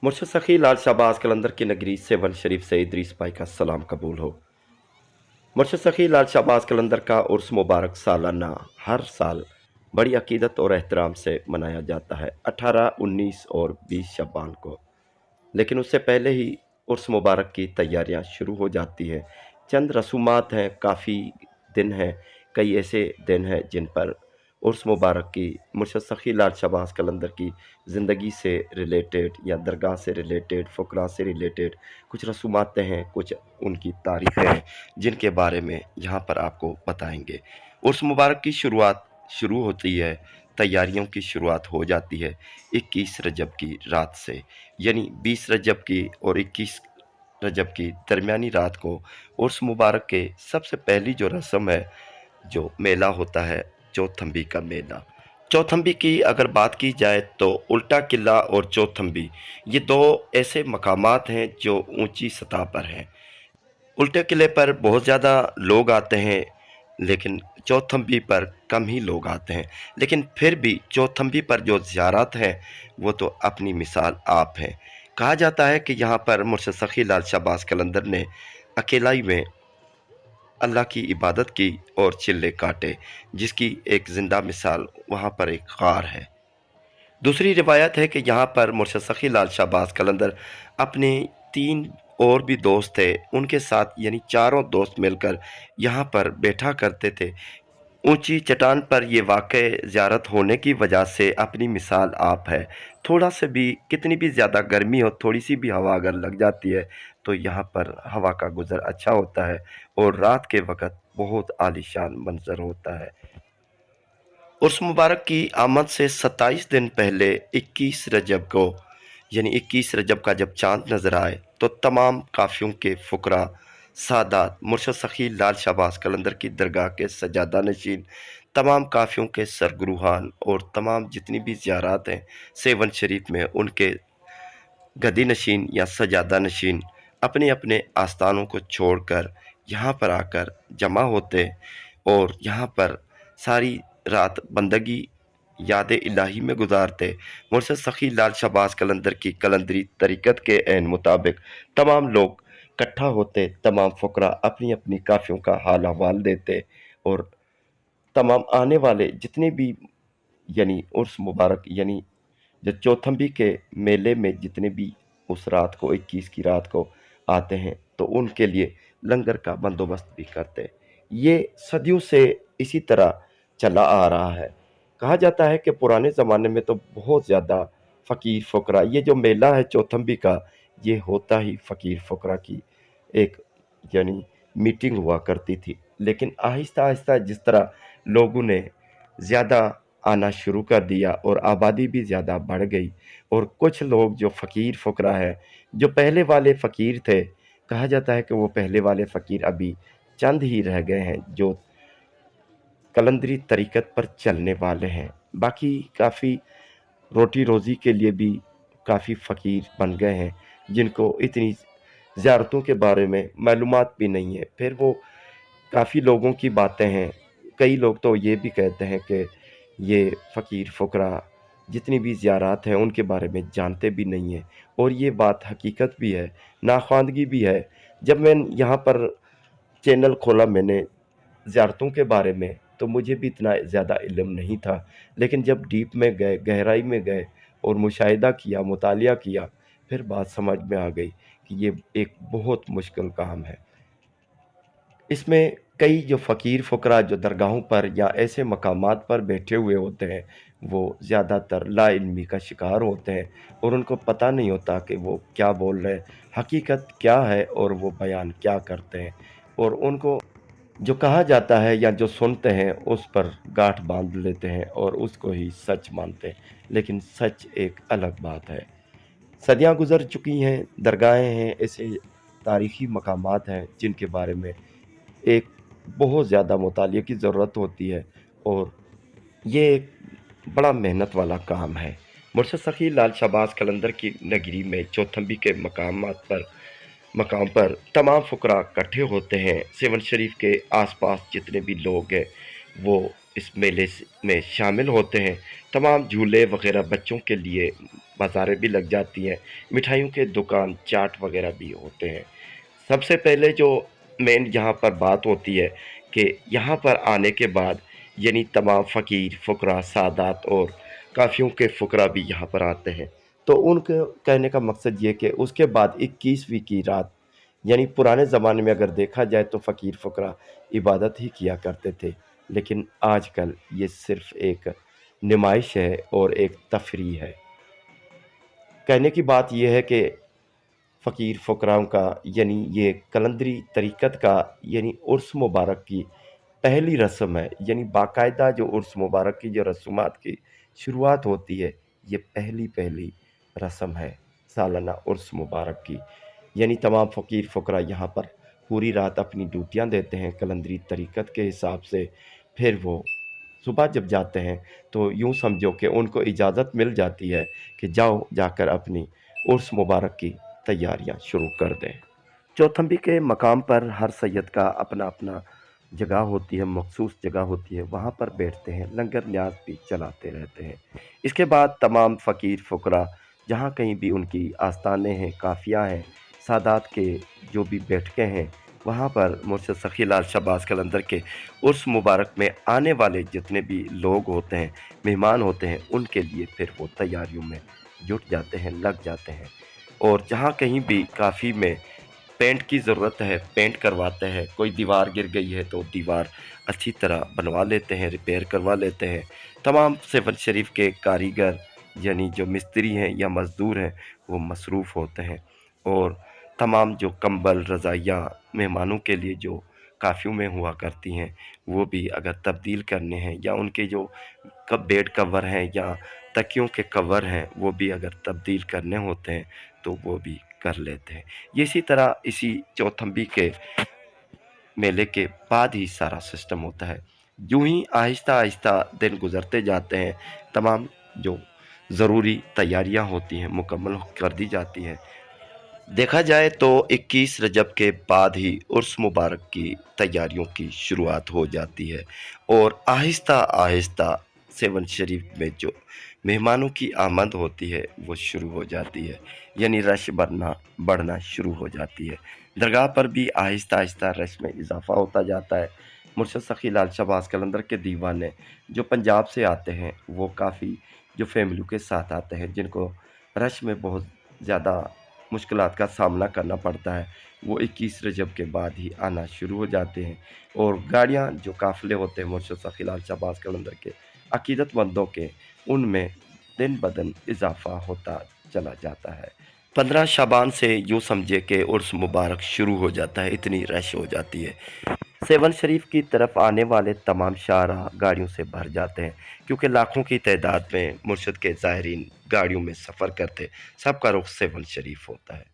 मुर्शद सखी लाल शाहबाज कलंदर की नगरी सेवन शरीफ से इदरीस भाई का सलाम कबूल हो। मुर्शद सखी लाल शाहबाज कलंदर का उर्स मुबारक सालाना हर साल बड़ी अकीदत और एहतराम से मनाया जाता है 18, 19 और 20 शबान को। लेकिन उससे पहले ही उर्स मुबारक की तैयारियां शुरू हो जाती है। चंद रसूमात हैं, काफ़ी दिन हैं, कई ऐसे दिन हैं जिन पर उर्स मुबारक की मुर्शद सखी लाल शहबाज कलंदर की ज़िंदगी से रिलेटेड या दरगाह से रिलेटेड फ़ुकरा से रिलेटेड कुछ रसूमातें हैं, कुछ उनकी तारीफ़ें हैं जिनके बारे में यहाँ पर आपको बताएंगे। उर्स मुबारक की शुरुआत शुरू होती है, तैयारियों की शुरुआत हो जाती है 21 रजब की रात से, यानी 20 रजब की और 21 रजब की दरमियानी रात को उर्स मुबारक के सबसे पहली जो रस्म है, जो मेला होता है, चौथम्बी का मेला। चौथम्बी की अगर बात की जाए तो उल्टा किला और चौथम्बी ये दो ऐसे मकामात हैं जो ऊंची सतह पर हैं। उल्टे किले पर बहुत ज़्यादा लोग आते हैं, लेकिन चौथम्बी पर कम ही लोग आते हैं। लेकिन फिर भी चौथम्बी पर जो ज़ियारत है वो तो अपनी मिसाल आप है। कहा जाता है कि यहाँ पर मुर्शद सखी लाल शाहबाज कलंदर ने अकेलाई में अल्लाह की इबादत की और चिल्ले काटे, जिसकी एक ज़िंदा मिसाल वहाँ पर एक गार है। दूसरी रिवायत है कि यहाँ पर मुर्शद सखी लाल शाहबाज कलंदर अपने 3 और भी दोस्त थे, उनके साथ यानी चारों दोस्त मिलकर यहाँ पर बैठा करते थे। ऊंची चट्टान पर ये वाक़ई ज़ियारत होने की वजह से अपनी मिसाल आप है। थोड़ा से भी कितनी भी ज़्यादा गर्मी हो, थोड़ी सी भी हवा अगर लग जाती है तो यहाँ पर हवा का गुज़र अच्छा होता है और रात के वक़्त बहुत आलीशान मंज़र होता है। उर्स मुबारक की आमद से 27 दिन पहले 21 रजब को, यानी 21 रजब का जब चाँद नज़र आए तो तमाम काफ़ियों के फ़ुकरा, सादात, मुर्शद सखी लाल शाहबाज कलंदर की दरगाह के सजादा नशीन, तमाम काफ़ियों के सरगरूहान और तमाम जितनी भी ज़ियारात हैं सेवन शरीफ में, उनके गदी नशीन या सजादा नशीन अपने अपने आस्थानों को छोड़कर यहाँ पर आकर जमा होते और यहाँ पर सारी रात बंदगी याद इलाही में गुजारते। मुर्शद सखी लाल शाहबाज कलंदर की कलंदरी तरीक़त के ऐन मुताबिक तमाम लोग इकट्ठा होते, तमाम फ़ुकरा अपनी अपनी काफ़ियों का हाल अहवाल देते और तमाम आने वाले जितने भी यानी उर्स मुबारक यानी जो चौथम्बी के मेले में जितने भी उस रात को 21 की रात को आते हैं तो उनके लिए लंगर का बंदोबस्त भी करते। ये सदियों से इसी तरह चला आ रहा है। कहा जाता है कि पुराने ज़माने में तो बहुत ज़्यादा फ़कीर फ़ुकरा, ये जो मेला है चौथम्बी का, ये होता ही फ़कीर फ़ुकरा की एक यानी मीटिंग हुआ करती थी। लेकिन आहिस्ता आहिस्ता जिस तरह लोगों ने ज़्यादा आना शुरू कर दिया और आबादी भी ज़्यादा बढ़ गई और कुछ लोग जो फ़कीर फ़ुकरा है, जो पहले वाले फ़कीर थे, कहा जाता है कि वो पहले वाले फ़कीर अभी चंद ही रह गए हैं जो कलंदरी तरीक़त पर चलने वाले हैं। बाकी काफ़ी रोटी रोज़ी के लिए भी काफ़ी फ़कीर बन गए हैं जिनको इतनी ज़ियारतों के बारे में मालूमात भी नहीं है। फिर वो काफ़ी लोगों की बातें हैं, कई लोग तो ये भी कहते हैं कि ये फ़कीर फ़ुकरा जितनी भी ज़ियारात हैं उनके बारे में जानते भी नहीं हैं और ये बात हकीकत भी है, नाख्वानदगी भी है। जब मैं यहाँ पर चैनल खोला मैंने ज़ियारतों के बारे में तो मुझे भी इतना ज़्यादा इल्म नहीं था, लेकिन जब डीप में गए, गहराई में गए और मुशाहिदा किया, मुतालिया किया, फिर बात समझ में आ गई कि ये एक बहुत मुश्किल काम है। इसमें कई जो फ़कीर फ़ुकरा जो दरगाहों पर या ऐसे मकामात पर बैठे हुए होते हैं, वो ज़्यादातर लाइल्मी का शिकार होते हैं और उनको पता नहीं होता कि वो क्या बोल रहे हैं, हकीकत क्या है और वो बयान क्या करते हैं और उनको जो कहा जाता है या जो सुनते हैं उस पर गांठ बांध लेते हैं और उसको ही सच मानते हैं। लेकिन सच एक अलग बात है। सदियां गुज़र चुकी हैं, दरगाहें हैं, ऐसे तारीख़ी मकामात हैं जिनके बारे में एक बहुत ज़्यादा मुतालिए की ज़रूरत होती है और ये एक बड़ा मेहनत वाला काम है। मुर्शद सखी लाल शाहबाज कलंदर की नगरी में चौथम्बी के मकाम पर तमाम फ़ुकरा इकट्ठे होते हैं। सेवन शरीफ के आसपास जितने भी लोग हैं वो इस मेले में शामिल होते हैं। तमाम झूले वगैरह बच्चों के लिए, बाज़ारें भी लग जाती हैं, मिठाइयों के दुकान, चाट वगैरह भी होते हैं। सबसे पहले जो मेन यहाँ पर बात होती है कि यहाँ पर आने के बाद यानी तमाम फ़कीर, फ़ुकरा, सादात और काफ़ियों के फ़ुकरा भी यहाँ पर आते हैं। तो उनके कहने का मकसद ये कि उसके बाद 21वीं की रात, यानी पुराने ज़माने में अगर देखा जाए तो फ़कीर फ़ुकरा इबादत ही किया करते थे, लेकिन आजकल ये सिर्फ़ एक नुमाइश है और एक तफरीह है। कहने की बात ये है कि फ़कीर फ़ुकराओं का यानी ये कलंदरी तरीक़त का यानी उर्स मुबारक की पहली रस्म है, यानी बाकायदा जो उर्स मुबारक की जो रसूमात की शुरुआत होती है, ये पहली रस्म है सालाना उर्स मुबारक की। यानी तमाम फ़कीर फ़ुकरा यहाँ पर पूरी रात अपनी ड्यूटियाँ देते हैं कलंदरी तरीक़त के हिसाब से। फिर वो सुबह जब जाते हैं तो यूँ समझो कि उनको इजाज़त मिल जाती है कि जाओ जाकर अपनी उर्स मुबारक की तैयारियाँ शुरू कर दें। चौथम्बी के मकाम पर हर सैयद का अपना-अपना जगह होती है, मख़सूस जगह होती है, वहाँ पर बैठते हैं, लंगर न्याज़ भी चलाते रहते हैं। इसके बाद तमाम फ़कीर फ़ुकरा जहाँ कहीं भी उनकी आस्थानें हैं, काफ़िया हैं, सादात के जो भी बैठकें हैं, वहाँ पर मुर्शिद सखी लाल शहबाज कलंदर के उर्स मुबारक में आने वाले जितने भी लोग होते हैं, मेहमान होते हैं, उनके लिए फिर वो तैयारियों में जुट जाते हैं, लग जाते हैं। और जहाँ कहीं भी काफ़ी में पेंट की ज़रूरत है, पेंट करवाते हैं, कोई दीवार गिर गई है तो दीवार अच्छी तरह बनवा लेते हैं, रिपेयर करवा लेते हैं। तमाम सेवन शरीफ के कारीगर यानी जो मिस्त्री हैं या मज़दूर हैं, वो मसरूफ़ होते हैं। और तमाम जो कंबल, रज़ाइयाँ मेहमानों के लिए जो काफ़ियों में हुआ करती हैं, वो भी अगर तब्दील करने हैं या उनके जो बेड कवर हैं या तकियों के कवर हैं, वो भी अगर तब्दील करने होते हैं, तो वो भी कर लेते हैं। ये इसी तरह इसी चौथम्बी के मेले के बाद ही सारा सिस्टम होता है। यूँ ही आहिस्ता-आहिस्ता दिन गुज़रते जाते हैं, तमाम जो ज़रूरी तैयारियाँ होती हैं, मुकम्मल कर दी जाती हैं। देखा जाए तो 21 रजब के बाद ही उर्स मुबारक की तैयारियों की शुरुआत हो जाती है और आहिस्ता-आहिस्ता सेवन शरीफ में जो मेहमानों की आमद होती है वो शुरू हो जाती है, यानी रश बढ़ना शुरू हो जाती है। दरगाह पर भी आहिस्ता-आहिस्ता रश में इज़ाफ़ा होता जाता है। मुर्शिद सखी लाल शहबाज कलंदर के दीवाने जो पंजाब से आते हैं, वो काफ़ी जो फ़ैमिलियों के साथ आते हैं, जिनको रश में बहुत ज़्यादा मुश्किलात का सामना करना पड़ता है, वो 21 रजब के बाद ही आना शुरू हो जाते हैं। और गाड़ियाँ जो काफ़िले होते हैं मुर्शिद सखी लाल शहबाज कलंदर के अकीदतमंदों के, उनमें दिन ब दिन इज़ाफ़ा होता चला जाता है। 15 शाबान से यूँ समझिए कि उर्स मुबारक शुरू हो जाता है, इतनी रश हो जाती है। सेवन शरीफ की तरफ आने वाले तमाम शाहराह गाड़ियों से भर जाते हैं, क्योंकि लाखों की तादाद में मुर्शिद के ज़ायरीन गाड़ियों में सफ़र करते, सबका रुख सेवन शरीफ होता है।